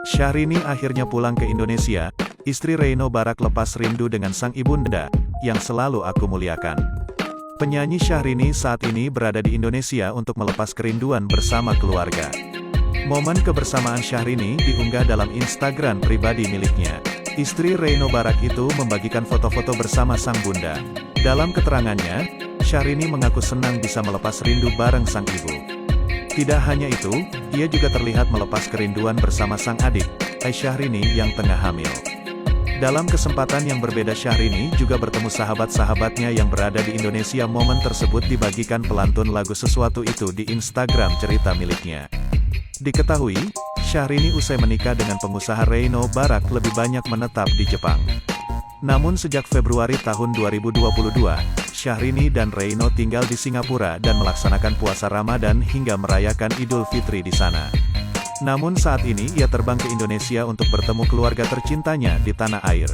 Syahrini akhirnya pulang ke Indonesia. Istri Reino Barak lepas rindu dengan sang ibunda, yang selalu aku muliakan. Penyanyi Syahrini saat ini berada di Indonesia untuk melepas kerinduan bersama keluarga. Momen kebersamaan Syahrini diunggah dalam Instagram pribadi miliknya. Istri Reino Barak itu membagikan foto-foto bersama sang bunda. Dalam keterangannya, Syahrini mengaku senang bisa melepas rindu bareng sang ibu. Tidak hanya itu, ia juga terlihat melepas kerinduan bersama sang adik, Syahrini yang tengah hamil. Dalam kesempatan yang berbeda, Syahrini juga bertemu sahabat-sahabatnya yang berada di Indonesia. Momen tersebut dibagikan pelantun lagu Sesuatu Itu di Instagram cerita miliknya. Diketahui, Syahrini usai menikah dengan pengusaha Reino Barak lebih banyak menetap di Jepang. Namun sejak Februari tahun 2022, Syahrini dan Reino tinggal di Singapura dan melaksanakan puasa Ramadan hingga merayakan Idul Fitri di sana. Namun saat ini ia terbang ke Indonesia untuk bertemu keluarga tercintanya di tanah air.